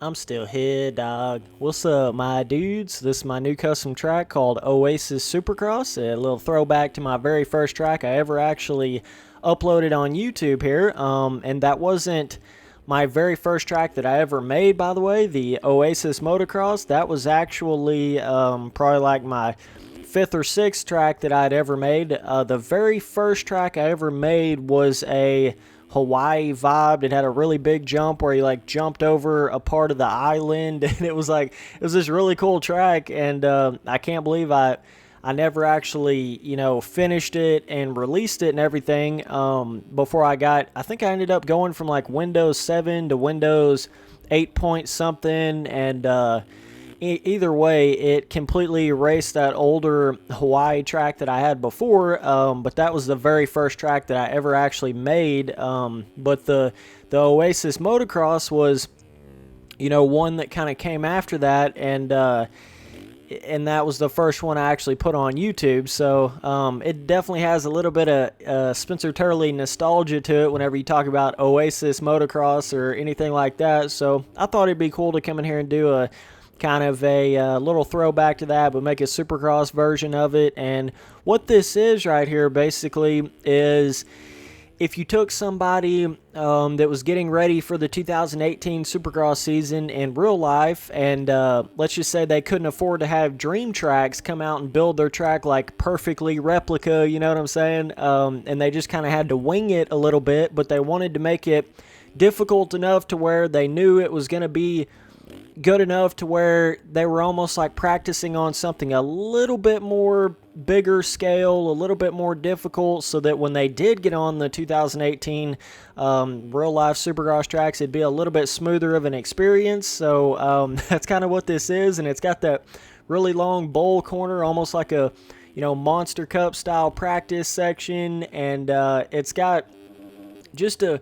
I'm still here, dog. What's up, my dudes? This is my new custom track called Oasis Supercross. A little throwback to my very first track I ever actually uploaded on YouTube here. And that wasn't my very first track that I ever made, by the way. The Oasis Motocross. That was actually probably like my fifth or sixth track that I'd ever made. The very first track I ever made was a Hawaii vibe. It had a really big jump where he like jumped over a part of the island, and it was this really cool track. And I can't believe I never actually finished it and released it and everything. Before I think I ended up going from like Windows 7 to Windows 8 point something, and either way, it completely erased that older Hawaii track that I had before. But that was the very first track that I ever actually made. But the Oasis Motocross was, one that kind of came after that, and that was the first one I actually put on YouTube. So it definitely has a little bit of Spencer Turley nostalgia to it whenever you talk about Oasis Motocross or anything like that. So I thought it'd be cool to come in here and do a kind of a little throwback to that, but make a Supercross version of it. And what this is right here basically is if you took somebody that was getting ready for the 2018 Supercross season in real life, and let's just say they couldn't afford to have Dream Tracks come out and build their track like perfectly replica, you know what I'm saying? And they just kind of had to wing it a little bit, but they wanted to make it difficult enough to where they knew it was going to be good enough to where they were almost like practicing on something a little bit more bigger scale, a little bit more difficult, so that when they did get on the 2018 real life Supercross tracks, it'd be a little bit smoother of an experience. So that's kind of what this is, and it's got that really long bowl corner, almost like a Monster Cup style practice section, and it's got just a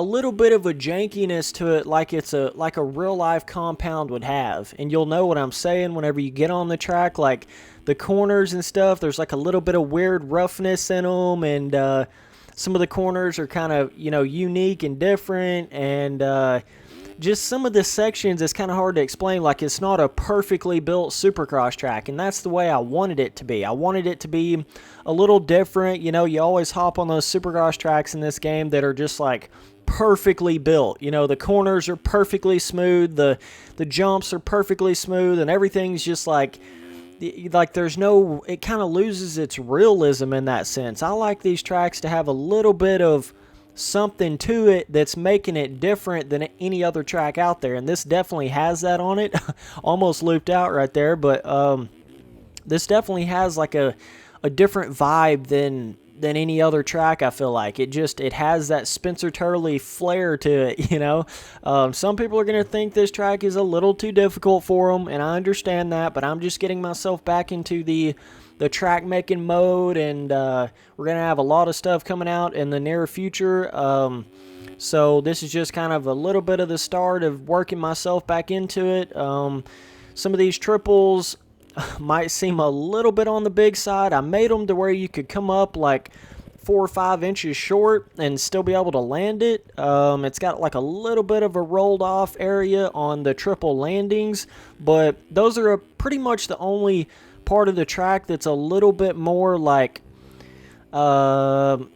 little bit of a jankiness to it, like it's like a real life compound would have. And you'll know what I'm saying whenever you get on the track, like the corners and stuff, there's like a little bit of weird roughness in them, and some of the corners are kind of unique and different, and just some of the sections is kind of hard to explain. Like, it's not a perfectly built Supercross track, and that's the way I wanted it to be. I wanted it to be a little different. You always hop on those Supercross tracks in this game that are just like perfectly built. The corners are perfectly smooth, the jumps are perfectly smooth, and everything's just like there's no, it kind of loses its realism in that sense. I like these tracks to have a little bit of something to it that's making it different than any other track out there, and this definitely has that on it. Almost looped out right there, but this definitely has like a different vibe than any other track. I feel like it has that Spencer Turley flair to it. Some people are going to think this track is a little too difficult for them, and I understand that, but I'm just getting myself back into the track making mode, and we're going to have a lot of stuff coming out in the near future. So this is just kind of a little bit of the start of working myself back into it. Some of these triples might seem a little bit on the big side. I made them to where you could come up like 4 or 5 inches short and still be able to land it. It's got like a little bit of a rolled off area on the triple landings, but those are pretty much the only part of the track that's a little bit more like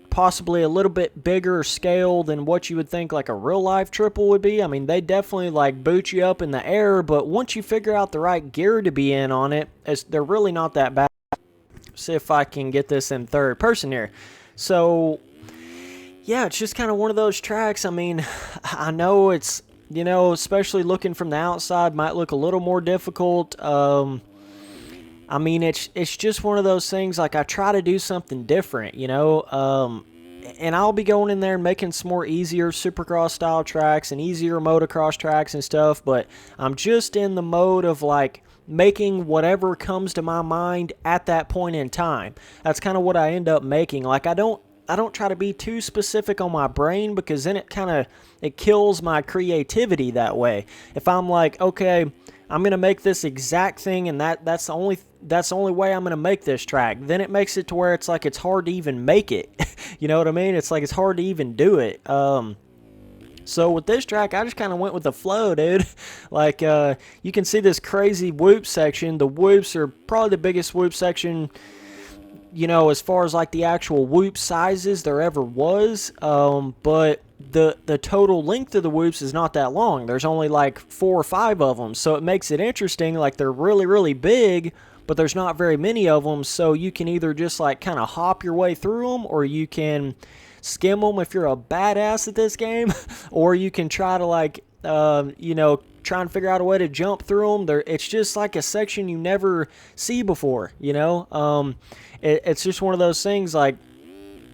possibly a little bit bigger scale than what you would think like a real life triple would be. I mean, they definitely like boot you up in the air, but once you figure out the right gear to be in on it, they're really not that bad. See if I can get this in third person here. So yeah, it's just kind of one of those tracks. I mean, I know it's, especially looking from the outside, might look a little more difficult. I mean, it's just one of those things, like I try to do something different, and I'll be going in there and making some more easier Supercross style tracks and easier motocross tracks and stuff, but I'm just in the mode of like making whatever comes to my mind at that point in time. That's kind of what I end up making. Like, I don't try to be too specific on my brain, because then it kills my creativity that way. If I'm like, okay, I'm going to make this exact thing, and that's the only way I'm going to make this track, then it makes it to where it's like it's hard to even make it. You know what I mean? It's like it's hard to even do it. So with this track, I just kind of went with the flow, dude. Like, you can see this crazy whoop section. The whoops are probably the biggest whoop section, you know, as far as like the actual whoop sizes there ever was. But the total length of the whoops is not that long. There's only like 4 or 5 of them, so it makes it interesting. Like, they're really, really big, but there's not very many of them, so you can either just like kind of hop your way through them, or you can skim them if you're a badass at this game, or you can try to like, you know, try and figure out a way to jump through them. It's just like a section you never see before, you know. It's just one of those things, like,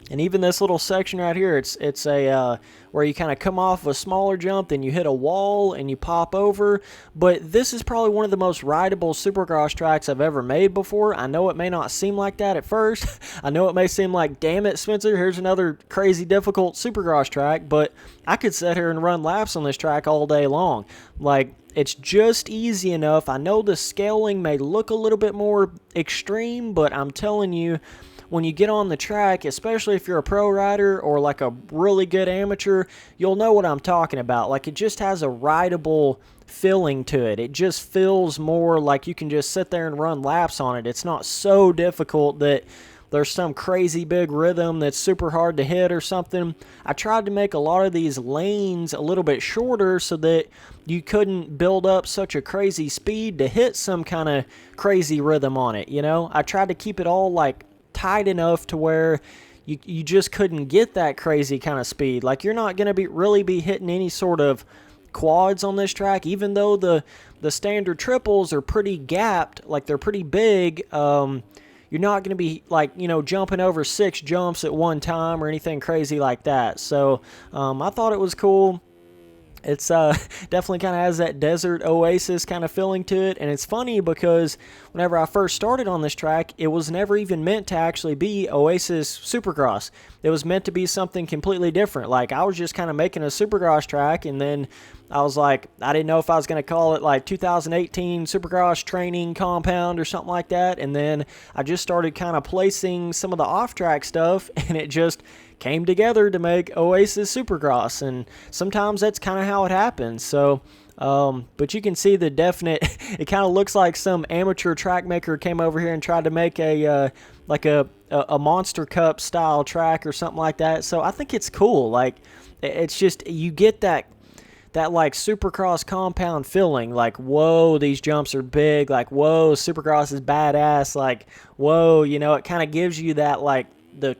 and even this little section right here, it's a where you kind of come off of a smaller jump, then you hit a wall and you pop over. But this is probably one of the most rideable Supercross tracks I've ever made before. I know it may not seem like that at first. I know it may seem like, damn it, Spencer, here's another crazy difficult Supercross track. But I could sit here and run laps on this track all day long. Like, it's just easy enough. I know the scaling may look a little bit more extreme, but I'm telling you, when you get on the track, especially if you're a pro rider or like a really good amateur, you'll know what I'm talking about. Like, it just has a rideable feeling to it. It just feels more like you can just sit there and run laps on it. It's not so difficult that there's some crazy big rhythm that's super hard to hit or something. I tried to make a lot of these lanes a little bit shorter so that you couldn't build up such a crazy speed to hit some kind of crazy rhythm on it, you know? I tried to keep it all like tight enough to where you just couldn't get that crazy kind of speed. Like, you're not going to really be hitting any sort of quads on this track, even though the standard triples are pretty gapped, like they're pretty big. You're not going to be, like, you know, jumping over 6 jumps at one time or anything crazy like that. So I thought it was cool. It's definitely kind of has that desert oasis kind of feeling to it. And it's funny because whenever I first started on this track, it was never even meant to actually be Oasis Supercross. It was meant to be something completely different. Like, I was just kind of making a Supercross track, and then I was like, I didn't know if I was going to call it like 2018 Supercross Training Compound or something like that. And then I just started kind of placing some of the off-track stuff, and it just came together to make Oasis Supercross. And sometimes that's kind of how it happens. So but you can see the definite, it kind of looks like some amateur track maker came over here and tried to make a like a Monster Cup style track or something like that. So I think it's cool. Like, it's just, you get that like Supercross compound feeling, like, whoa, these jumps are big, like, whoa, Supercross is badass, like, whoa, you know, it kind of gives you that, like, the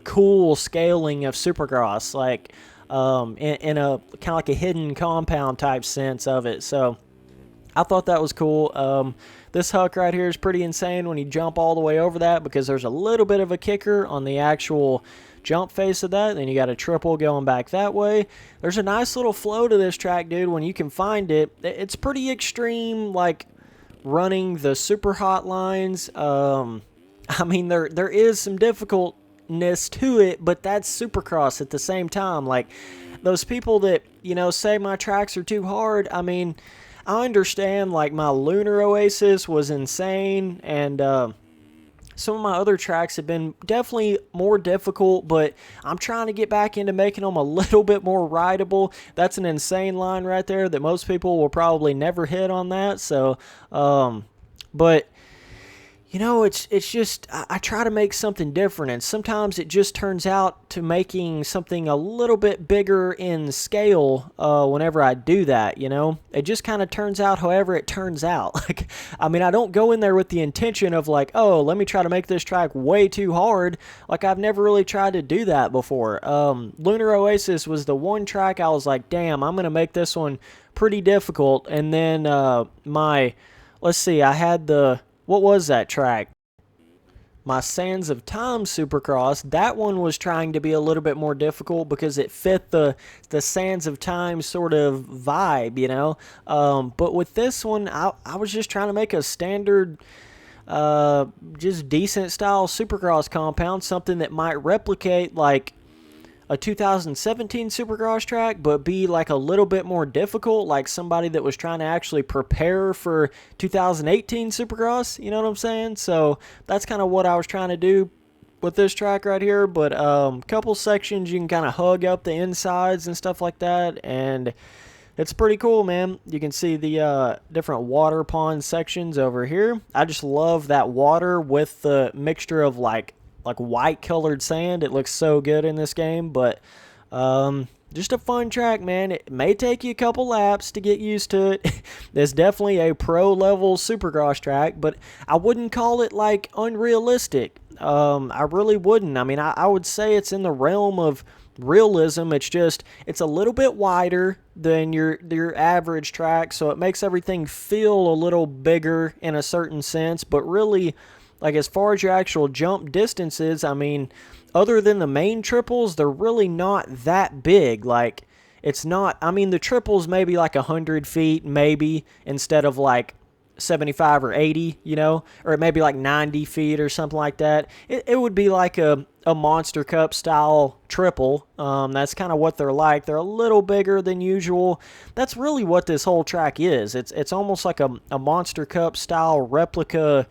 cool scaling of Supercross, like, in a kind of like a hidden compound type sense of it. So I thought that was cool. This huck right here is pretty insane when you jump all the way over that, because there's a little bit of a kicker on the actual jump face of that. Then you got a triple going back that way. There's a nice little flow to this track, dude, when you can find it. It's pretty extreme, like running the super hot lines. I mean, there is some difficultness to it, but that's Supercross at the same time. Like, those people that, you know, say my tracks are too hard, I mean, I understand, like, my Lunar Oasis was insane, and some of my other tracks have been definitely more difficult, but I'm trying to get back into making them a little bit more rideable. That's an insane line right there that most people will probably never hit on that. So, but, you know, it's just, I try to make something different, and sometimes it just turns out to making something a little bit bigger in scale whenever I do that, you know? It just kind of turns out however it turns out. Like, I mean, I don't go in there with the intention of like, oh, let me try to make this track way too hard. Like, I've never really tried to do that before. Lunar Oasis was the one track I was like, damn, I'm going to make this one pretty difficult. And then let's see, I had what was that track? My Sands of Time Supercross. That one was trying to be a little bit more difficult because it fit the Sands of Time sort of vibe, you know? But with this one, I was just trying to make a standard, just decent style Supercross compound, something that might replicate like a 2017 Supercross track, but be like a little bit more difficult, like somebody that was trying to actually prepare for 2018 Supercross, you know what I'm saying? So that's kind of what I was trying to do. with this track right here, but couple sections you can kind of hug up the insides and stuff like that, and it's pretty cool, man. You can see the different water pond sections over here. I just love that water with the mixture of like white colored sand. It looks so good in this game, but just a fun track, man. It may take you a couple laps to get used to it. It's definitely a pro level supercross track, but I wouldn't call it like unrealistic. I really wouldn't. I mean, I would say it's in the realm of realism. It's a little bit wider than your average track, so it makes everything feel a little bigger in a certain sense, but really, like, as far as your actual jump distances, I mean, other than the main triples, they're really not that big. Like, it's not, I mean, the triples maybe like 100 feet, maybe, instead of like 75 or 80, you know, or it may be like 90 feet or something like that. It would be like a Monster Cup style triple. That's kind of what they're like. They're a little bigger than usual. That's really what this whole track is. It's almost like a Monster Cup style replica.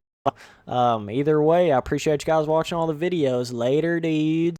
Either way, I appreciate you guys watching all the videos. Later, dudes.